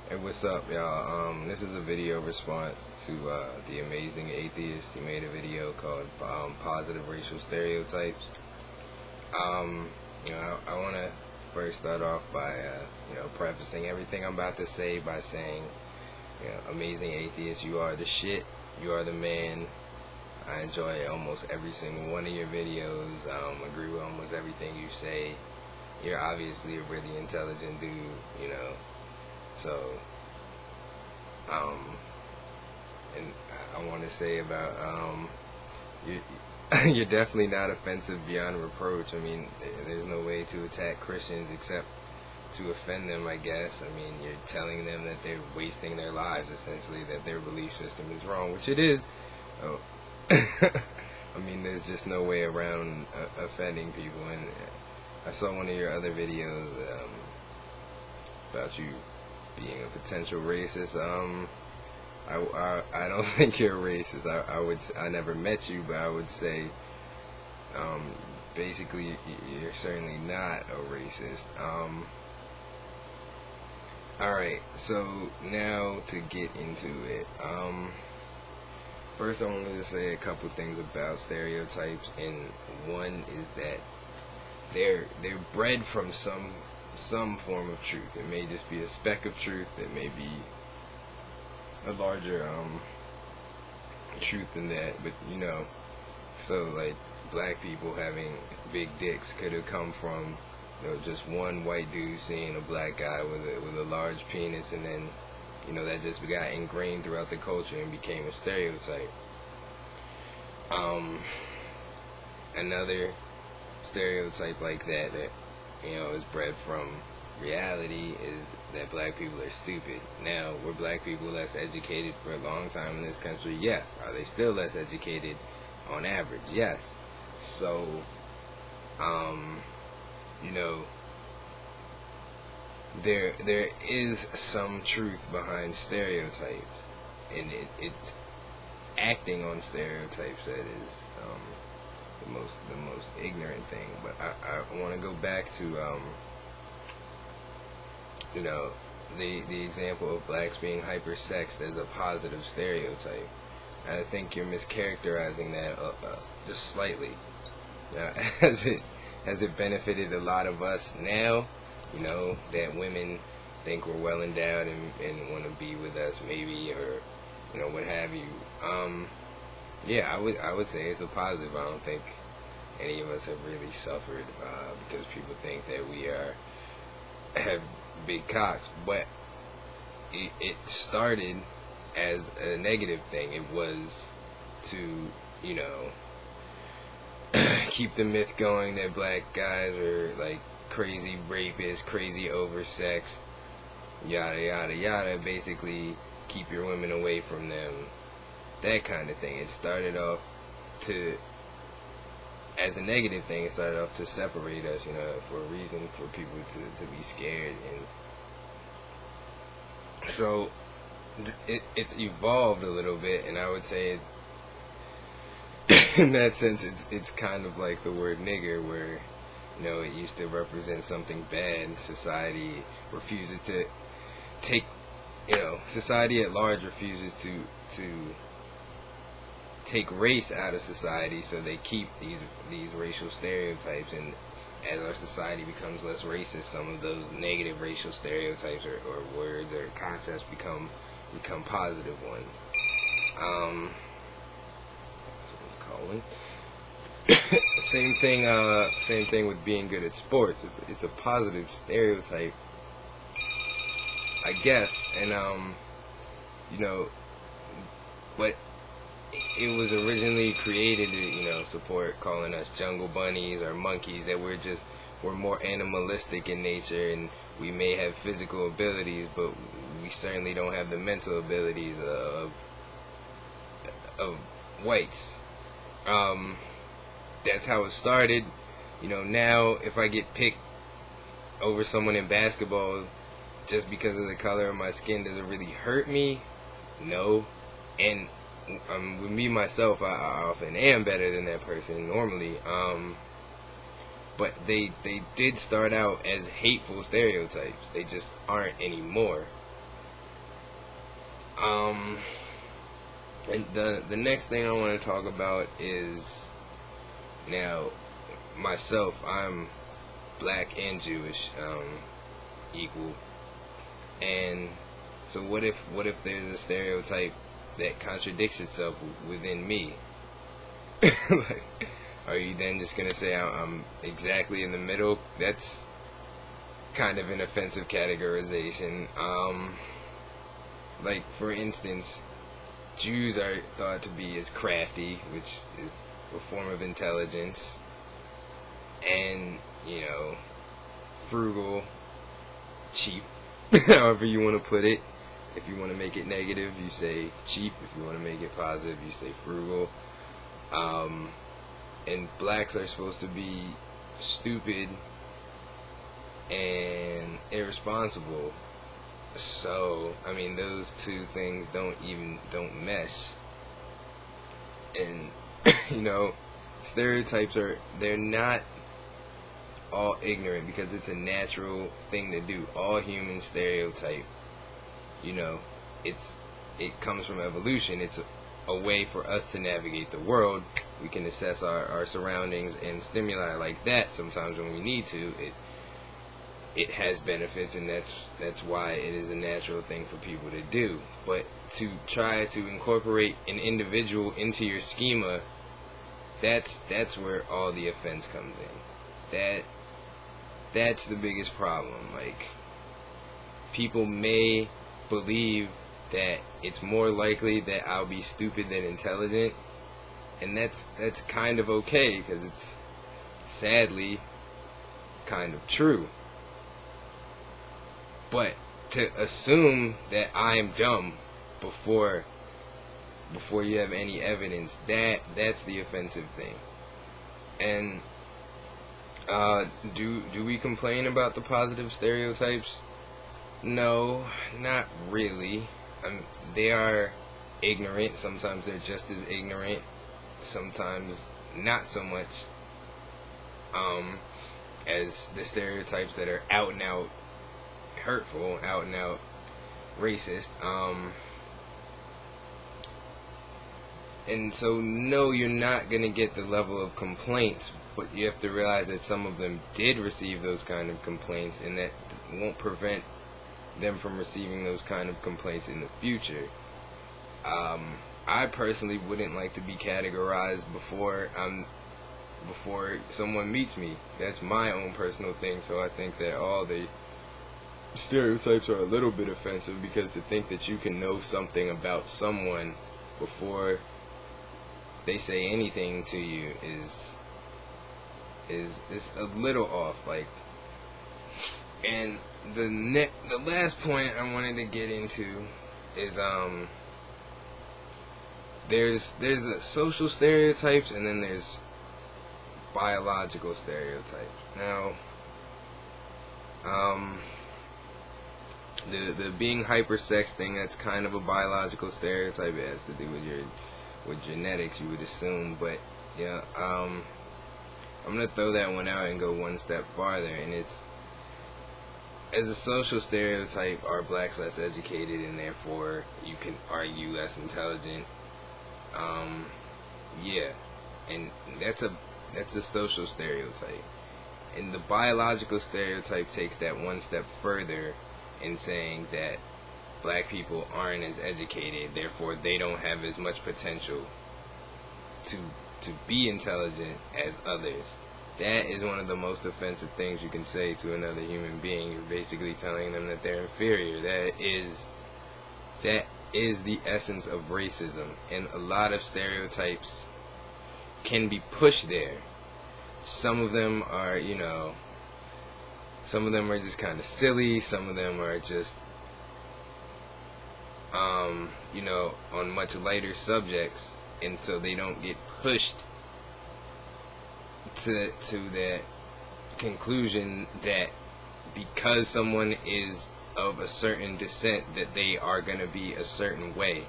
Hey, what's up, y'all? This is a video response to the amazing atheist. He made a video called "Positive Racial Stereotypes." I want to first start off by prefacing everything I'm about to say by saying, amazing atheist, you are the shit. You are the man. I enjoy almost every single one of your videos. Agree with almost everything you say. You're obviously a really intelligent dude, So, and I want to say about, you're definitely not offensive beyond reproach. I mean, there's no way to attack Christians except to offend them, I guess. I mean, you're telling them that they're wasting their lives, essentially, that their belief system is wrong, which it is. Oh. I mean, there's just no way around offending people. And I saw one of your other videos about you being a potential racist. I don't think you're a racist. I never met you, but I would say basically you're certainly not a racist. Alright, so now to get into it. First I wanted to say a couple things about stereotypes, and one is that they're bred from some form of truth. It may just be a speck of truth. It may be a larger truth than that. But so like black people having big dicks could have come from just one white dude seeing a black guy with a large penis, and then that just got ingrained throughout the culture and became a stereotype. Another stereotype like that is bred from reality is that black people are stupid. Now, were black people less educated for a long time in this country? Yes. Are they still less educated on average? Yes. So, there is some truth behind stereotypes, and it's acting on stereotypes that is the most ignorant thing. But I want to go back to the example of blacks being hypersexed as a positive stereotype. I think you're mischaracterizing that just slightly. Now, has it benefited a lot of us now? That women think we're well endowed and want to be with us, maybe, or what have you. Yeah, I would say it's a positive. I don't think any of us have really suffered because people think that we have big cocks, but it started as a negative thing. It was to keep the myth going that black guys are like crazy rapists, crazy oversexed, yada yada yada. Basically, keep your women away from them, that kind of thing. It started off as a negative thing. It started off to separate us, for a reason for people to be scared. And so it's evolved a little bit, and I would say in that sense it's kind of like the word nigger, where it used to represent something bad. Society refuses to take, society at large refuses to take race out of society, so they keep these racial stereotypes. And as our society becomes less racist, some of those negative racial stereotypes or words or concepts become positive ones. Calling. Same thing with being good at sports. It's a positive stereotype, I guess. And but it was originally created to support calling us jungle bunnies or monkeys, that we're more animalistic in nature, and we may have physical abilities, but we certainly don't have the mental abilities of whites. That's how it started. Now if I get picked over someone in basketball just because of the color of my skin, does it really hurt me? No. And with me myself, I often am better than that person normally. But they did start out as hateful stereotypes. They just aren't anymore. And the next thing I want to talk about is, now, myself. I'm black and Jewish, equal. And so what if there's a stereotype that contradicts itself within me? Like, are you then just gonna say I'm exactly in the middle? That's kind of an offensive categorization. Like, for instance, Jews are thought to be as crafty, which is a form of intelligence, and, frugal, cheap, however you want to put it. If you want to make it negative, you say cheap. If you want to make it positive, you say frugal. And blacks are supposed to be stupid and irresponsible. So, I mean, those two things don't mesh. And, stereotypes they're not all ignorant, because it's a natural thing to do. All humans stereotype. It comes from evolution. It's a way for us to navigate the world. We can assess our surroundings and stimuli like that sometimes when we need to. It has benefits, and that's why it is a natural thing for people to do. But to try to incorporate an individual into your schema, that's where all the offense comes in. That's the biggest problem. Like, people may believe that it's more likely that I'll be stupid than intelligent, and that's kind of okay, because it's sadly kind of true. But to assume that I'm dumb before you have any evidence, that's the offensive thing. And do we complain about the positive stereotypes? No, not really. They are ignorant. Sometimes they're just as ignorant. Sometimes not so much as the stereotypes that are out and out hurtful, out and out racist. And so, no, you're not going to get the level of complaints, but you have to realize that some of them did receive those kind of complaints, and that won't prevent them from receiving those kind of complaints in the future. I personally wouldn't like to be categorized before someone meets me. That's my own personal thing, so I think that all the stereotypes are a little bit offensive, because to think that you can know something about someone before they say anything to you is a little off. Like, and the last point I wanted to get into is there's a social stereotypes, and then there's biological stereotypes. Now, the being hypersex thing, that's kind of a biological stereotype. It has to do with genetics, you would assume. But yeah, I'm gonna throw that one out and go one step farther, and it's, as a social stereotype, are blacks less educated and therefore you can argue less intelligent? Yeah, and that's a social stereotype. And the biological stereotype takes that one step further in saying that black people aren't as educated, therefore they don't have as much potential to be intelligent as others. That is one of the most offensive things you can say to another human being. You're basically telling them that they're inferior. That is the essence of racism, and a lot of stereotypes can be pushed there. Some of them are, some of them are just kind of silly. Some of them are just, on much lighter subjects, and so they don't get pushed to that conclusion that because someone is of a certain descent that they are going to be a certain way.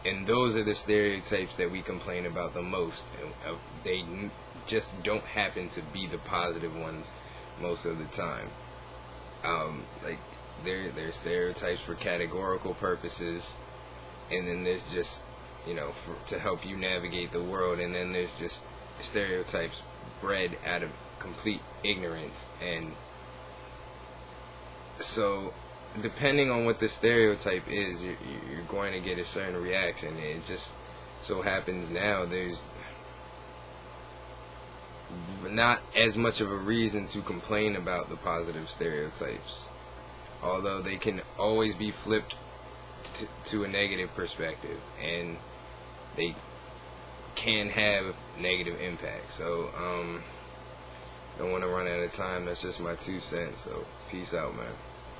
And those are the stereotypes that we complain about the most. They just don't happen to be the positive ones most of the time. Like, there's stereotypes for categorical purposes, and then there's just, to help you navigate the world, and then there's just stereotypes bred out of complete ignorance. And so depending on what the stereotype is, you're going to get a certain reaction. It just so happens now there's not as much of a reason to complain about the positive stereotypes, although they can always be flipped to a negative perspective, and they can have negative impact. So don't want to run out of time. That's just my 2 cents. So peace out, man.